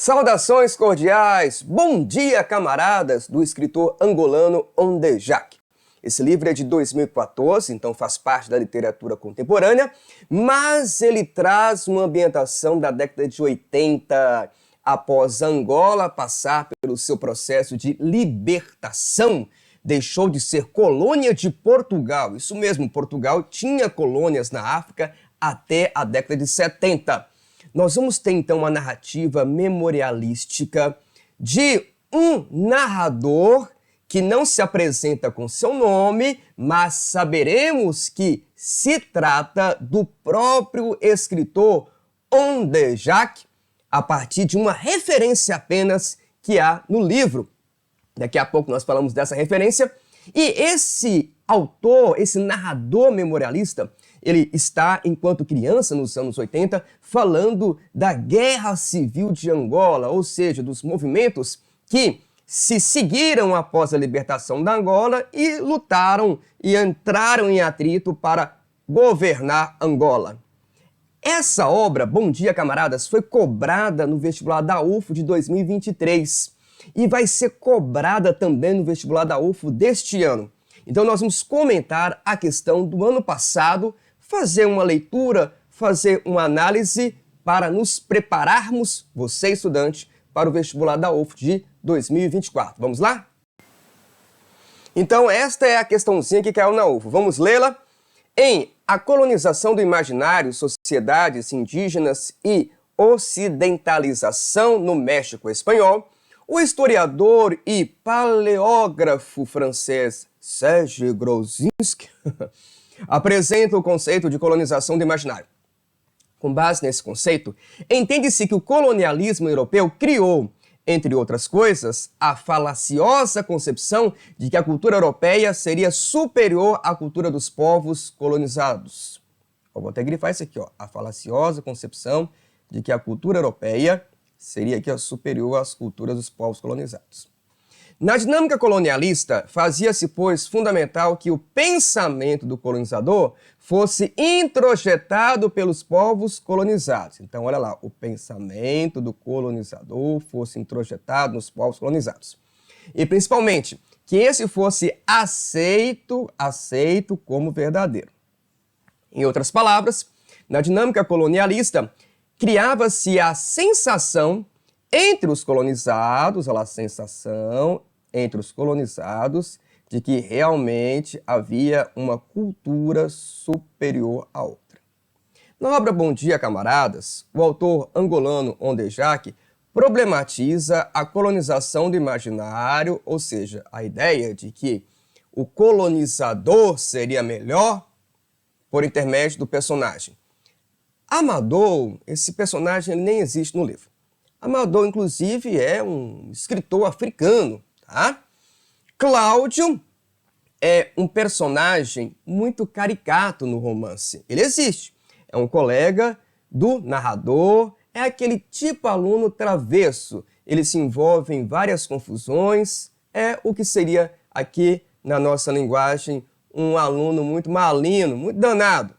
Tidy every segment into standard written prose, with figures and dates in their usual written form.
Saudações cordiais! Bom dia, camaradas! Do escritor angolano Ondejak. Esse livro é de 2014, então faz parte da literatura contemporânea, mas ele traz uma ambientação da década de 80, após Angola passar pelo seu processo de libertação. Deixou de ser colônia de Portugal. Isso mesmo, Portugal tinha colônias na África até a década de 70. Nós vamos ter então uma narrativa memorialística de um narrador que não se apresenta com seu nome, mas saberemos que se trata do próprio escritor Ondejak, a partir de uma referência apenas que há no livro. Daqui a pouco nós falamos dessa referência. E esse autor, esse narrador memorialista, ele está, enquanto criança, nos anos 80, falando da Guerra Civil de Angola, ou seja, dos movimentos que se seguiram após a libertação da Angola e lutaram e entraram em atrito para governar Angola. Essa obra, Bom Dia, Camaradas, foi cobrada no vestibular da UFO de 2023 e vai ser cobrada também no vestibular da UFO deste ano. Então nós vamos comentar a questão do ano passado, fazer uma leitura, fazer uma análise para nos prepararmos, você estudante, para o vestibular da UFO de 2024. Vamos lá? Então esta é a questãozinha que caiu na UFO. Vamos lê-la? Em A Colonização do Imaginário, Sociedades Indígenas e Ocidentalização no México Espanhol, o historiador e paleógrafo francês Serge Grozinski apresenta o conceito de colonização do imaginário. Com base nesse conceito, entende-se que o colonialismo europeu criou, entre outras coisas, a falaciosa concepção de que a cultura europeia seria superior à cultura dos povos colonizados. Eu vou até grifar isso aqui, ó, a falaciosa concepção de que a cultura europeia seria aqui, ó, superior às culturas dos povos colonizados. Na dinâmica colonialista, fazia-se, pois, fundamental que o pensamento do colonizador fosse introjetado pelos povos colonizados. Então, olha lá, o pensamento do colonizador fosse introjetado nos povos colonizados. E, principalmente, que esse fosse aceito como verdadeiro. Em outras palavras, na dinâmica colonialista, criava-se a sensação entre os colonizados, olha lá, a sensação entre os colonizados de que realmente havia uma cultura superior à outra. Na obra Bom Dia, Camaradas, o autor angolano Ondejak problematiza a colonização do imaginário, ou seja, a ideia de que o colonizador seria melhor por intermédio do personagem. Amador, esse personagem ele nem existe no livro. Amador, inclusive, é um escritor africano, tá? Cláudio é um personagem muito caricato no romance. Ele existe. É um colega do narrador, é aquele tipo aluno travesso. Ele se envolve em várias confusões, é o que seria aqui, na nossa linguagem, um aluno muito malino, muito danado.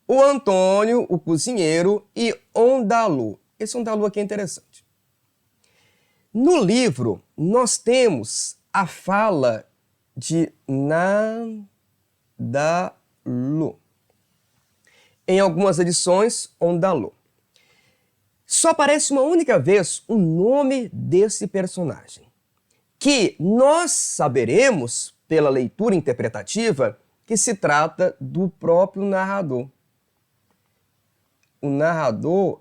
O Antônio, o cozinheiro, e Ondalu. Esse Ondalu aqui é interessante. No livro, nós temos a fala de Nandalu. Em algumas edições, Ondalu. Só aparece uma única vez o nome desse personagem, que nós saberemos, pela leitura interpretativa, que se trata do próprio narrador. O narrador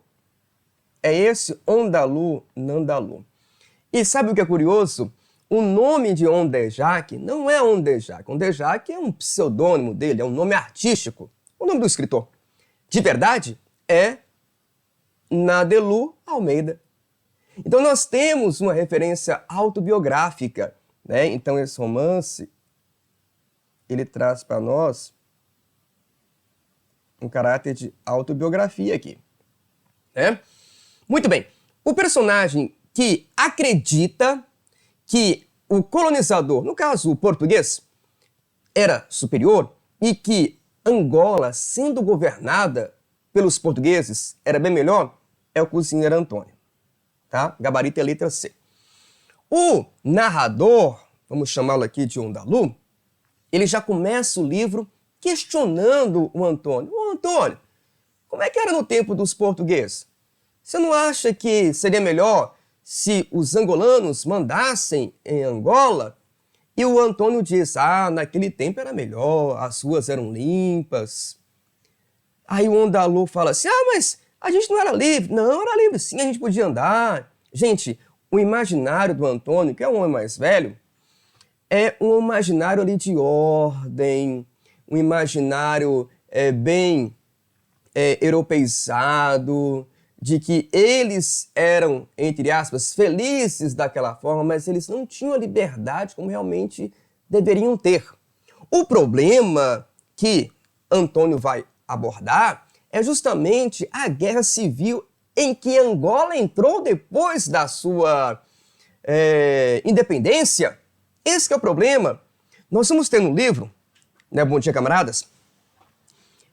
é esse Ondalu Nandalu. E sabe o que é curioso? O nome de Ondejak não é Ondejak. Ondejak é um pseudônimo dele, é um nome artístico. O nome do escritor, de verdade, é Nadelu Almeida. Então nós temos uma referência autobiográfica, né? Então esse romance, ele traz para nós um caráter de autobiografia aqui, né? Muito bem, o personagem que acredita que o colonizador, no caso o português, era superior e que Angola, sendo governada pelos portugueses, era bem melhor, é o cozinheiro Antônio. tá? Gabarito é letra C. O narrador, vamos chamá-lo aqui de Ondalu, ele já começa o livro questionando o Antônio. Ô Antônio, como é que era no tempo dos portugueses? Você não acha que seria melhor se os angolanos mandassem em Angola? E o Antônio diz, naquele tempo era melhor, as ruas eram limpas. Aí o Ondalu fala assim, mas a gente não era livre. Não, era livre sim, a gente podia andar. Gente, o imaginário do Antônio, que é um homem mais velho, é um imaginário ali de ordem, um imaginário bem europeizado, de que eles eram, entre aspas, felizes daquela forma, mas eles não tinham a liberdade como realmente deveriam ter. O problema que Antônio vai abordar é justamente a guerra civil em que Angola entrou depois da sua independência. Esse que é o problema. Nós vamos ter no livro, né, Bom Dia Camaradas,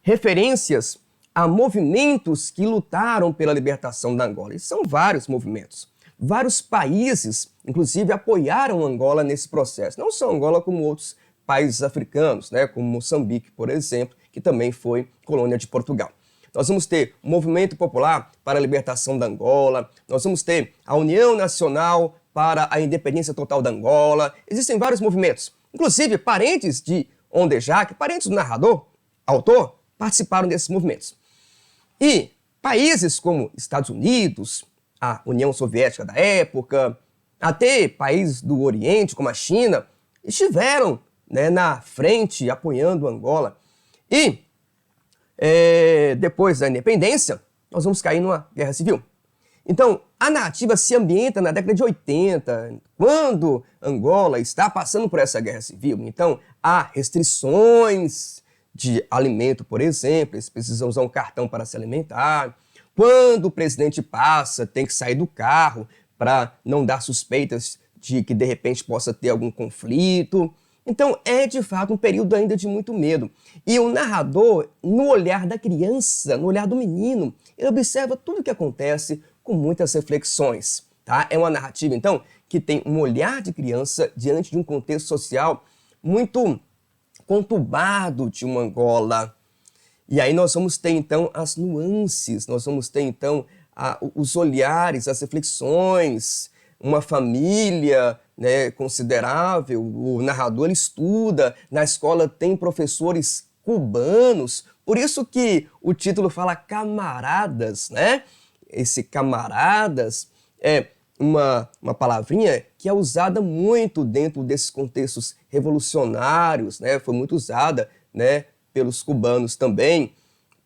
referências a movimentos que lutaram pela libertação da Angola. E são vários movimentos. Vários países, inclusive, apoiaram Angola nesse processo. Não só Angola, como outros países africanos, né, como Moçambique, por exemplo, que também foi colônia de Portugal. Nós vamos ter o Movimento Popular para a Libertação da Angola, nós vamos ter a União Nacional para a Independência Total da Angola. Existem vários movimentos. Inclusive, parentes de Ondejak, parentes do narrador, autor, participaram desses movimentos. E países como Estados Unidos, a União Soviética da época, até países do Oriente, como a China, estiveram, né, na frente apoiando Angola. E depois da independência, nós vamos cair numa guerra civil. Então, a narrativa se ambienta na década de 80, quando Angola está passando por essa guerra civil. Então, há restrições de alimento, por exemplo, eles precisam usar um cartão para se alimentar. Quando o presidente passa, tem que sair do carro para não dar suspeitas de que de repente possa ter algum conflito. Então é de fato um período ainda de muito medo. E o narrador, no olhar da criança, no olhar do menino, ele observa tudo o que acontece com muitas reflexões. Tá? É uma narrativa, então, que tem um olhar de criança diante de um contexto social muito conturbado de uma Angola. E aí nós vamos ter, então, as nuances, nós vamos ter, então, os olhares, as reflexões, uma família, né, considerável. O narrador ele estuda, na escola tem professores cubanos, por isso que o título fala camaradas, né? Esse camaradas é uma palavrinha que é usada muito dentro desses contextos revolucionários, né? Foi muito usada, né, pelos cubanos também,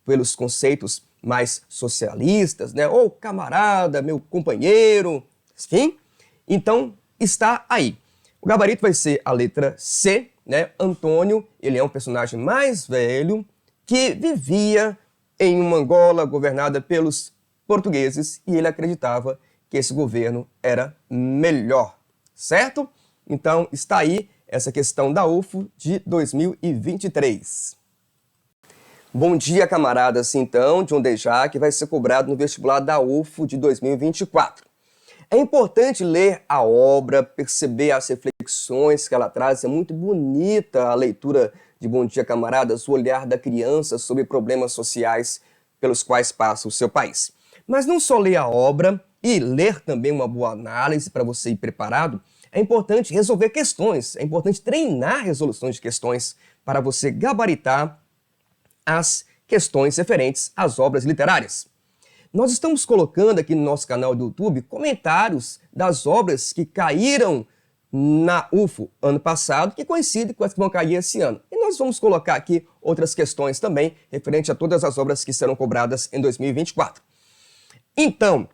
pelos conceitos mais socialistas, né? Ô camarada, meu companheiro, enfim. Então, está aí. O gabarito vai ser a letra C, né? Antônio, ele é um personagem mais velho que vivia em uma Angola governada pelos portugueses e ele acreditava que esse governo era melhor, certo? Então, está aí essa questão da UFO de 2023. Bom dia, camaradas, então, de Ondejak, vai ser cobrado no vestibular da UFO de 2024. É importante ler a obra, perceber as reflexões que ela traz, é muito bonita a leitura de Bom Dia, Camaradas, o olhar da criança sobre problemas sociais pelos quais passa o seu país. Mas não só ler a obra e ler também uma boa análise para você ir preparado, é importante resolver questões, é importante treinar resoluções de questões para você gabaritar as questões referentes às obras literárias. Nós estamos colocando aqui no nosso canal do YouTube comentários das obras que caíram na UFO ano passado, que coincidem com as que vão cair esse ano. E nós vamos colocar aqui outras questões também, referente a todas as obras que serão cobradas em 2024. Então,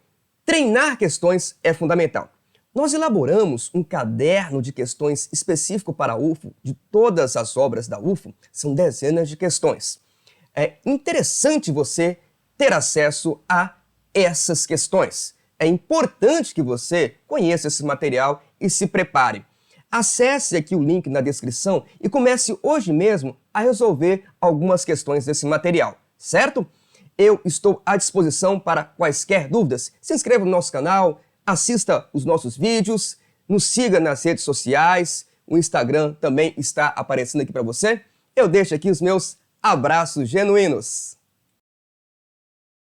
treinar questões é fundamental. Nós elaboramos um caderno de questões específico para a UFO, de todas as obras da UFO, são dezenas de questões. É interessante você ter acesso a essas questões. É importante que você conheça esse material e se prepare. Acesse aqui o link na descrição e comece hoje mesmo a resolver algumas questões desse material, certo? Eu estou à disposição para quaisquer dúvidas. Se inscreva no nosso canal, Assista os nossos vídeos, nos siga nas redes sociais, o Instagram também está aparecendo aqui para você. Eu deixo aqui os meus abraços genuínos.